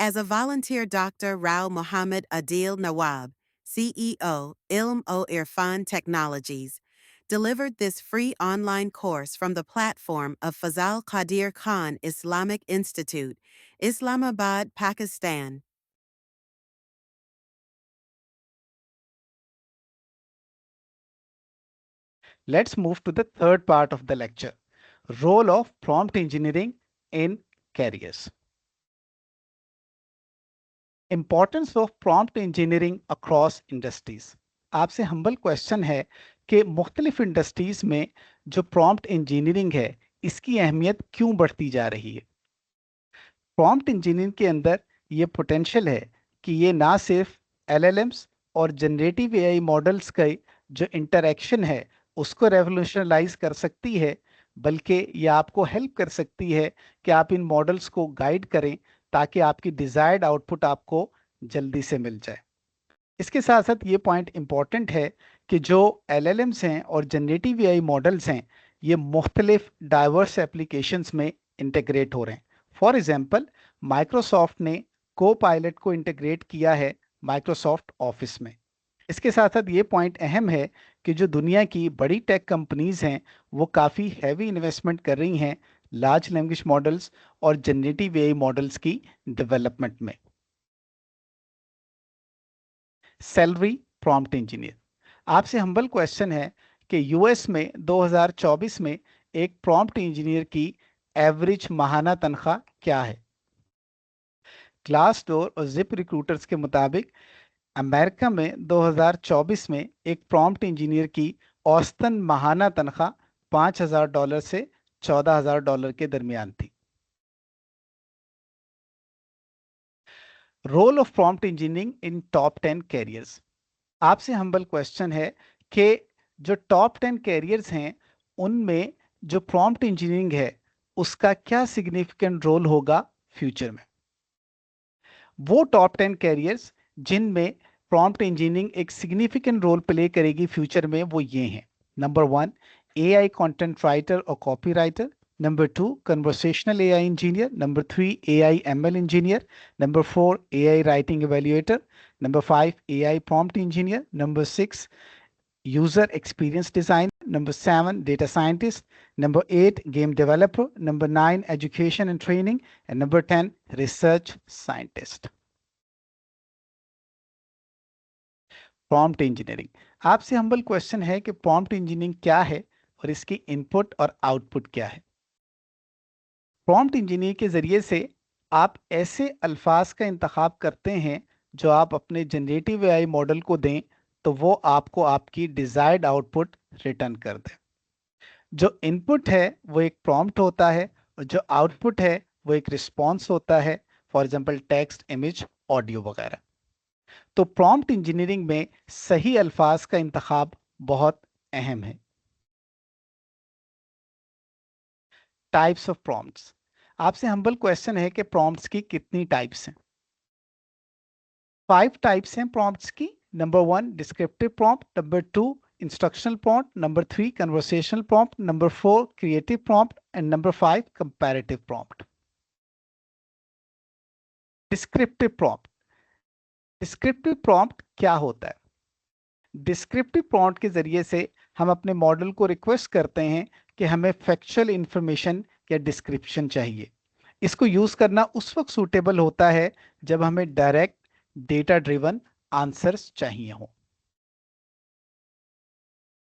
As a volunteer doctor, Rao Mohammed Adil Nawab, CEO, Ilm O Irfan Technologies, delivered this free online course from the platform of Fazal Qadir Khan Islamic Institute, Islamabad, Pakistan. Let's move to the third part of the lecture, role of prompt engineering in careers. Importance of prompt engineering across industries. आपसे humble question है कि मुख्तलिफ industries में जो prompt engineering है इसकी अहमियत क्यों बढ़ती जा रही है। प्रॉम्प्ट इंजीनियरिंग के अंदर ये पोटेंशियल है कि ये ना सिर्फ एलएलएम्स और जनरेटिव एआई मॉडल्स का जो इंटरेक्शन है उसको रेवोल्यूशनलाइज कर सकती है, बल्कि ये आपको हेल्प कर सकती है कि आप इन मॉडल्स को गाइड करें ताकि आपकी डिजायर्ड आउटपुट आपको जल्दी से मिल जाए। इसके साथ साथ ये पॉइंट इंपॉर्टेंट है कि जो एलएलएम्स हैं और जनरेटिव एआई मॉडल्स हैं ये मुख्तलिफ डाइवर्स एप्लीकेशंस में इंटीग्रेट हो रहे हैं। फॉर एग्जांपल, माइक्रोसॉफ्ट ने को पायलट को इंटीग्रेट किया है माइक्रोसॉफ्ट ऑफिस में। इसके साथ साथ ये पॉइंट अहम है कि जो दुनिया की बड़ी टेक कंपनीज हैं वो काफ़ी हैवी इन्वेस्टमेंट कर रही हैं लार्ज लैंग्वेज मॉडल्स और जनरेटिव एआई मॉडल्स की डेवलपमेंट में। Salary prompt engineer. आपसे हम्बल क्वेश्चन है कि यूएस में 2024 में एक प्रॉम्प्ट इंजीनियर की एवरेज माहाना तनख्वाह क्या है। ग्लासडोर और जिप रिक्रूटर्स के मुताबिक अमेरिका में 2024 में एक प्रॉम्प्ट इंजीनियर की औसतन माहाना तनख्वाह $5,000 से $14,000 के दरमियान थी। Role of prompt engineering in top 10 careers. आपसे हम्बल क्वेश्चन है कि जो टॉप 10 कैरियर्स हैं उनमें जो प्रॉम्प्ट इंजीनियरिंग है उसका क्या सिग्निफिकेंट रोल होगा फ्यूचर में। वो टॉप 10 कैरियर्स जिनमें प्रॉम्प्ट इंजीनियरिंग एक सिग्निफिकेंट रोल प्ले करेगी फ्यूचर में वो ये हैं। नंबर 1, एआई कंटेंट राइटर और copy writer. Number 2, conversational AI engineer. Number 3, AI ML engineer. Number 4, AI writing evaluator. Number 5, AI prompt engineer. Number 6, user experience design. Number 7, data scientist. Number 8, game developer. Number 9, education and training. And number 10, research scientist. Prompt engineering. आपसे humble question है कि prompt engineering क्या है और इसकी input और output क्या है। प्रॉम्प्ट इंजीनियरिंग के जरिए से आप ऐसे अल्फाज का इंतखाब करते हैं जो आप अपने जनरेटिव एआई मॉडल को दें तो वो आपको आपकी डिजायर्ड आउटपुट रिटर्न कर दे। जो इनपुट है वो एक प्रॉम्प्ट होता है और जो आउटपुट है वो एक रिस्पॉन्स होता है, for example text, image, audio वगैरह। तो प्रॉम्प्ट इंजीनियरिंग में सही अल्फाज का इंतखाब बहुत अहम है। Types of prompts. आपसे हम्बल क्वेश्चन है कि प्रॉम्प्ट्स की कितनी टाइप्स हैं। 5 टाइप्स हैं प्रॉम्प्ट्स की। Number 1, descriptive prompt. Number 2, instructional prompt. Number 3, conversational prompt. Number 4, creative prompt. And number 5, comparative prompt. Descriptive prompt. Descriptive prompt क्या होता है। डिस्क्रिप्टिव प्रॉम्प्ट के जरिए से हम अपने मॉडल को रिक्वेस्ट करते हैं कि हमें फैक्चुअल इंफॉर्मेशन या डिस्क्रिप्शन चाहिए। इसको यूज करना उस वक्त सूटेबल होता है जब हमें डायरेक्ट डेटा ड्रिवन आंसर्स चाहिए हो।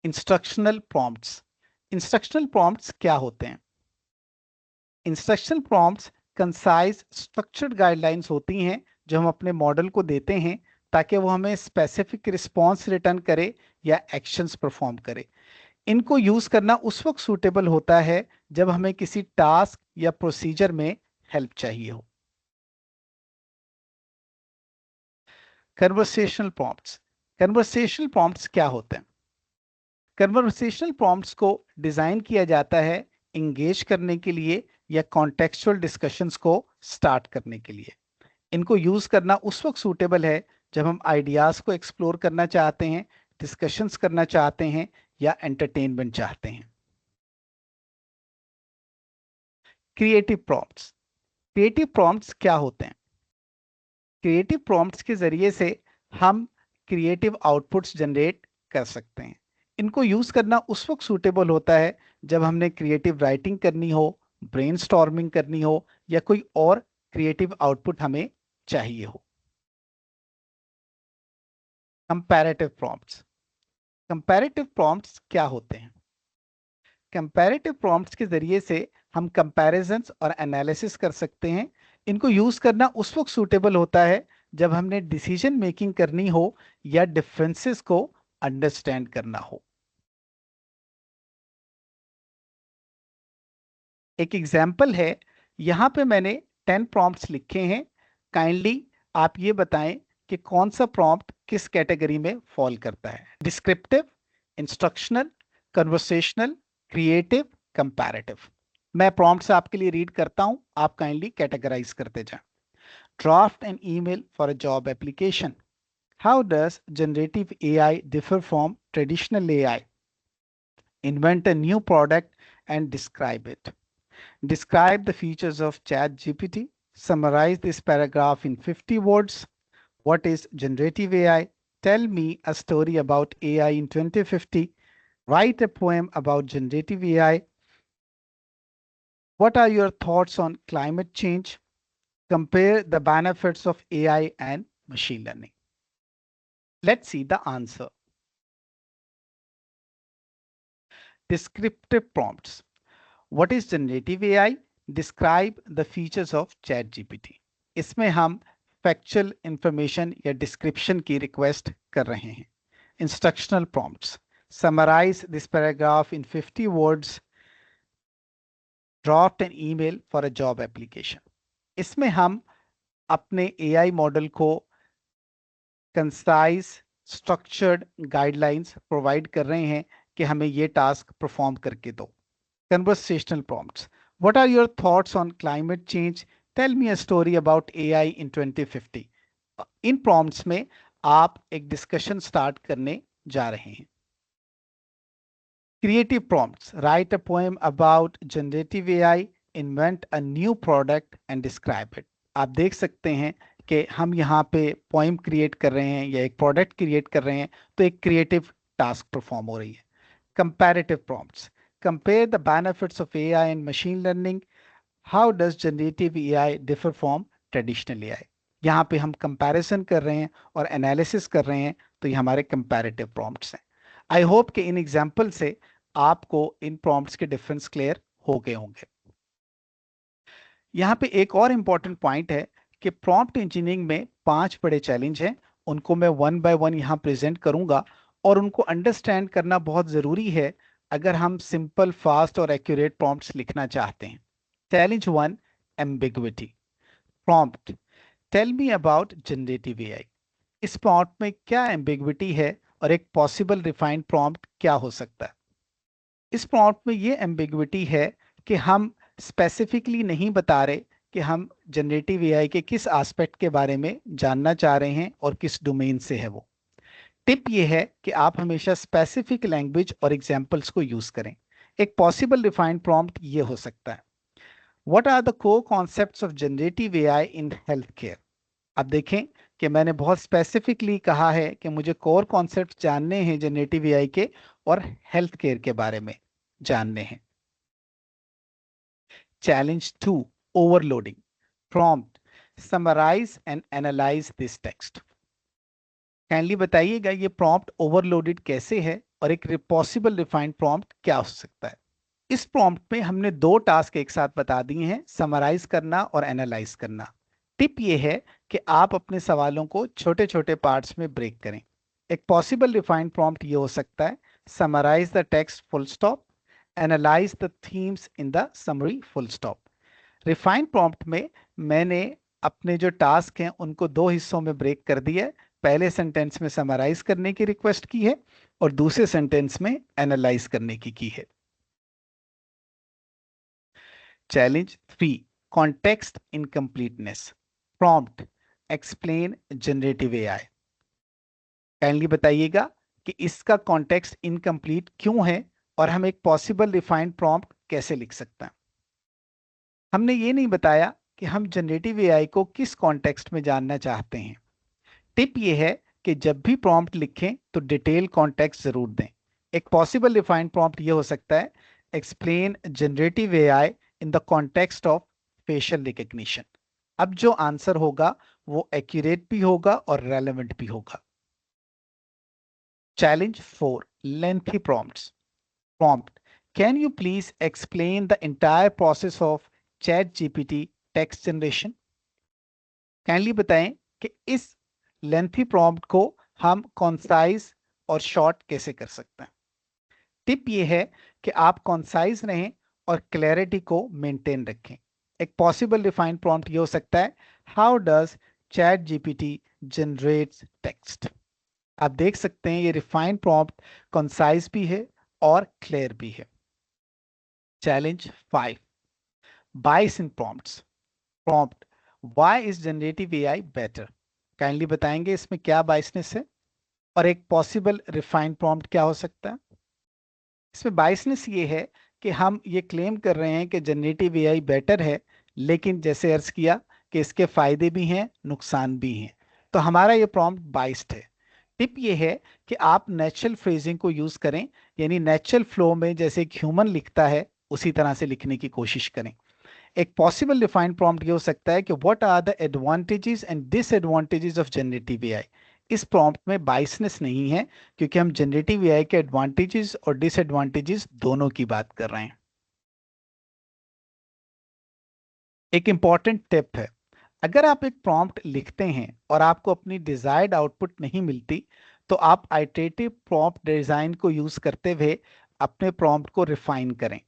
Instructional prompts. इंस्ट्रक्शनल प्रॉम्प्ट्स क्या होते हैं। Instructional prompts concise structured guidelines होती हैं जो हम अपने मॉडल को देते हैं ताकि वो हमें स्पेसिफिक रिस्पॉन्स रिटर्न करे या एक्शंस परफॉर्म करे। इनको यूज करना उस वक्त सूटेबल होता है जब हमें किसी टास्क या प्रोसीजर में हेल्प चाहिए हो। Conversational prompts. कन्वर्सेशनल प्रॉम्प्ट्स क्या होते हैं। कन्वर्सेशनल प्रॉम्प्ट्स को डिजाइन किया जाता है इंगेज करने के लिए या कॉन्टेक्चुअल डिस्कशंस को स्टार्ट करने के लिए। इनको यूज करना उस वक्त सूटेबल है जब हम आइडियाज को एक्सप्लोर करना चाहते हैं, डिस्कशंस करना चाहते हैं या एंटरटेनमेंट चाहते हैं। Creative prompts. क्रिएटिव प्रॉम्प्ट्स क्या होते हैं। क्रिएटिव प्रॉम्प्ट्स के जरिए से हम क्रिएटिव आउटपुट्स जनरेट कर सकते हैं। इनको यूज करना उस वक्त सूटेबल होता है जब हमने क्रिएटिव राइटिंग करनी हो, ब्रेनस्टॉर्मिंग करनी हो या कोई और क्रिएटिव आउटपुट हमें चाहिए हो। Comparative prompts. कंपैरेटिव प्रॉम्प्ट्स क्या होते हैं? कंपैरेटिव प्रॉम्प्ट्स के जरिए से हम कंपैरिजंस और एनालिसिस कर सकते हैं। इनको यूज करना उस वक्त सूटेबल होता है जब हमने डिसीजन मेकिंग करनी हो या डिफरेंसेस को अंडरस्टैंड करना हो। एक एग्जाम्पल है, यहाँ पे मैंने 10 प्रॉम्प्ट्स लिखे हैं। काइंडली आप ये बताएं कि कौन सा प्रॉम्प्ट किस कैटेगरी में फॉल करता है। Descriptive, instructional, conversational, creative, comparative. मैं प्रॉम्प्ट्स आपके लिए रीड करता हूं, आप काइंडली कैटेगराइज करते जाएं। Draft an email for a job application. How does generative AI differ from traditional AI? Invent a new product and describe it. Describe the features of ChatGPT. Summarize this paragraph in 50 words. What is generative AI? Tell me a story about AI in 2050. Write a poem about generative AI. What are your thoughts on climate change? Compare the benefits of AI and machine learning. Let's see the answer. Descriptive prompts. What is generative AI? Describe the features of ChatGPT. इसमें हम factual information या description की request कर रहे हैं। Instructional prompts. Summarize this paragraph in 50 words. Draft an email for a job application. इसमें हम अपने एआई मॉडल को कंसाइज स्ट्रक्चर्ड गाइडलाइंस प्रोवाइड कर रहे हैं कि हमें ये टास्क परफॉर्म करके दो। Conversational prompts. What are your thoughts on climate change? Tell me a story about AI in 2050. In prompts में आप एक डिस्कशन स्टार्ट करने जा रहे हैं। Creative prompts. Write a poem about generative AI, invent a new product and describe it. आप देख सकते हैं कि हम यहाँ पे पोइम क्रिएट कर रहे हैं या एक प्रोडक्ट क्रिएट कर रहे हैं, तो एक क्रिएटिव टास्क परफॉर्म हो रही है। Comparative prompts. Compare the benefits of AI and machine learning. How does generative AI differ from traditional AI? यहाँ पे हम कंपैरिजन कर रहे हैं और एनालिसिस कर रहे हैं, तो ये हमारे कंपैरेटिव प्रॉम्प्ट्स हैं। आई होप कि इन एग्जाम्पल से आपको इन प्रॉम्प्ट्स के डिफरेंस क्लियर हो गए होंगे। यहाँ पे एक और इम्पॉर्टेंट पॉइंट है कि प्रॉम्प्ट इंजीनियरिंग में 5 बड़े चैलेंज हैं। उनको मैं वन बाय वन यहाँ प्रेजेंट करूंगा और उनको अंडरस्टैंड करना बहुत ज़रूरी है अगर हम सिंपल, फास्ट और एक्यूरेट प्रॉम्प्ट्स लिखना चाहते हैं। Challenge 1, ambiguity. Prompt, tell me about generative AI. इस प्रॉम्प्ट में क्या एम्बिग्विटी है और एक पॉसिबल रिफाइंड प्रॉम्प्ट क्या हो सकता है? इस प्रॉम्प्ट में ये एम्बिग्विटी है कि हम स्पेसिफिकली नहीं बता रहे कि हम जनरेटिव एआई के किस एस्पेक्ट के बारे में जानना चाह रहे हैं और किस डोमेन से है वो। टिप ये है कि आप हमेशा स्पेसिफिक लैंग्वेज और एग्जाम्पल्स को यूज करें। एक पॉसिबल रिफाइंड प्रॉम्प्ट ये हो सकता है, what are the core concepts of generative AI in health care. अब देखें कि मैंने बहुत स्पेसिफिकली कहा है कि मुझे कोर कॉन्सेप्ट जानने हैं जनरेटिव एआई के और हेल्थ केयर के बारे में जानने हैं। Challenge 2, overloading. Prompt, summarize and analyze this text. Kindly बताइएगा ये प्रॉम्प्ट ओवरलोडेड कैसे है और एक पॉसिबल रिफाइंड प्रॉम्प्ट क्या हो सकता है। इस प्रॉम्प्ट में हमने 2 टास्क एक साथ बता दिए हैं, समराइज करना और एनालाइज करना। टिप ये है कि आप अपने सवालों को छोटे छोटे पार्ट्स में ब्रेक करें। एक पॉसिबल रिफाइंड प्रॉम्प्ट ये हो सकता है, summarize the text full stop, analyze the themes in the summary full stop. Refined prompt में मैंने अपने जो टास्क हैं उनको 2 हिस्सों में ब्रेक कर दिया है। पहले सेंटेंस में समराइज करने की रिक्वेस्ट की है और दूसरे सेंटेंस में एनालाइज करने की है। Challenge 3, context incompleteness. Prompt, explain generative AI. Kindly बताइएगा कि इसका कॉन्टेक्स्ट इनकम्प्लीट क्यों है और हम एक पॉसिबल रिफाइंड प्रॉम्प्ट कैसे लिख सकते हैं। हमने ये नहीं बताया कि हम जनरेटिव एआई को किस कॉन्टेक्स्ट में जानना चाहते हैं। टिप ये है कि जब भी प्रॉम्प्ट लिखें तो डिटेल कॉन्टेक्स्ट जरूर दें। एक पॉसिबल डिफाइंड प्रॉम्प्ट ये हो सकता है, explain generative AI in the context of facial recognition. अब जो आंसर होगा वो एक्यूरेट भी होगा और रेलेवेंट भी होगा। Challenge 4, lengthy prompts. Prompt, can you please explain the entire process of chat GPT text generation. Kindly बताएं कि इस लेंथी प्रॉम्प्ट को हम कॉन्साइज और शॉर्ट कैसे कर सकते हैं। टिप ये है कि आप कॉन्साइज रहें और क्लैरिटी को मेंटेन रखें। एक पॉसिबल डिफाइंड प्रॉम्प्ट ये हो सकता है, how does chat GPT generates text. आप देख सकते हैं ये रिफाइंड प्रॉम्प्ट कॉन्साइज भी है और क्लियर भी है। Challenge 5, bias in prompts. Prompt, why is generative AI better. Kindly बताएंगे इसमें क्या बायसनेस है और एक पॉसिबल रिफाइंड प्रॉम्प्ट क्या हो सकता है। इसमें बायसनेस ये है कि हम ये क्लेम कर रहे हैं कि जनरेटिव एआई बेटर है, लेकिन जैसे अर्ज किया कि इसके फायदे भी हैं नुकसान भी हैं, तो हमारा ये प्रॉम्प्ट बाइस्ड है। टिप ये है कि आप नेचुरल फ्रेजिंग को यूज करें, यानी नेचुरल फ्लो में जैसे एक ह्यूमन लिखता है उसी तरह से लिखने की कोशिश करें। एक पॉसिबल डिफाइंड प्रॉम्प्ट ये हो सकता है कि what are the advantages and disadvantages of generative AI. इस प्रॉम्प्ट में बाइसनेस नहीं है, क्योंकि हम जनरेटिव एआई के एडवांटेजेस और डिसएडवांटेजेस दोनों की बात कर रहे हैं। एक इंपॉर्टेंट टिप है, अगर आप एक प्रॉम्प्ट लिखते हैं और आपको अपनी डिजायर्ड आउटपुट नहीं मिलती, तो आप आइटरेटिव प्रॉम्प्ट डिजाइन को यूज करते हुए अपने प्रॉम्प्ट को रिफाइन करें।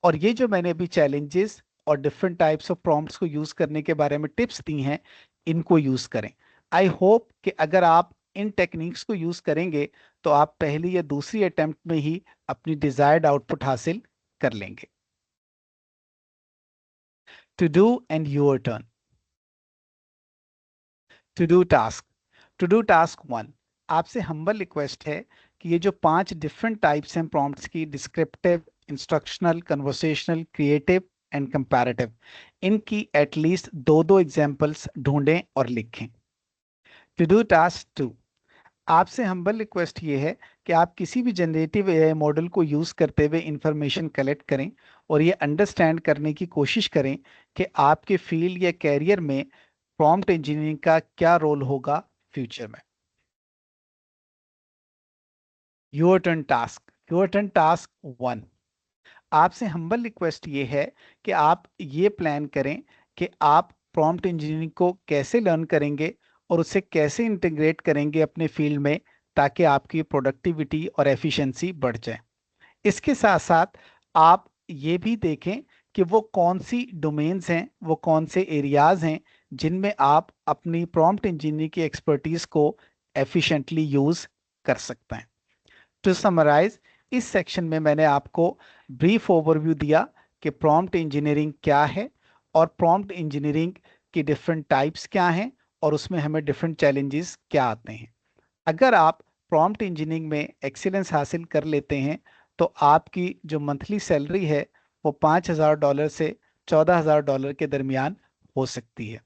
और ये जो मैंने अभी चैलेंजेस और डिफरेंट टाइप्स ऑफ प्रॉम्प्ट्स को यूज करने के बारे में टिप्स दी हैं, इनको यूज करें। आई होप कि अगर आप इन टेक्निक्स को यूज करेंगे तो आप पहली या दूसरी अटेम्प्ट में ही अपनी डिजायर्ड आउटपुट हासिल कर लेंगे। To do and your turn. To do task. To do task 1, आपसे हम्बल रिक्वेस्ट है कि ये जो 5 डिफरेंट टाइप्स हैं प्रॉम्प्ट्स की, descriptive, instructional, conversational, creative and comparative, इनकी एटलीस्ट 2-2 एग्जांपल्स ढूंढें और लिखें। टू डू टास्क 2, आपसे हम्बल रिक्वेस्ट ये है कि आप किसी भी जनरेटिव एआई मॉडल को यूज करते हुए इंफॉर्मेशन कलेक्ट करें और ये अंडरस्टैंड करने की कोशिश करें कि आपके फील्ड या कैरियर में प्रॉम्प्ट इंजीनियरिंग का क्या रोल होगा फ्यूचर में। Your turn task. Your turn task 1, आपसे हम्बल रिक्वेस्ट ये है कि आप ये प्लान करें कि आप प्रॉम्प्ट इंजीनियरिंग को कैसे लर्न करेंगे और उसे कैसे इंटीग्रेट करेंगे अपने फील्ड में, ताकि आपकी प्रोडक्टिविटी और एफिशिएंसी बढ़ जाए। इसके साथ साथ आप ये भी देखें कि वो कौन सी डोमेन्स हैं, वो कौन से एरियाज हैं जिनमें आप अपनी प्रॉम्प्ट इंजीनियरिंग की एक्सपर्टीज को एफिशिएंटली यूज कर सकते हैं। टू समराइज, इस सेक्शन में मैंने आपको ब्रीफ ओवरव्यू दिया कि प्रॉम्प्ट इंजीनियरिंग क्या है और प्रॉम्प्ट इंजीनियरिंग की डिफरेंट टाइप्स क्या हैं और उसमें हमें डिफरेंट चैलेंजेस क्या आते हैं। अगर आप प्रॉम्प्ट इंजीनियरिंग में एक्सीलेंस हासिल कर लेते हैं तो आपकी जो मंथली सैलरी है वो $5,000 से $14,000 के दरमियान हो सकती है।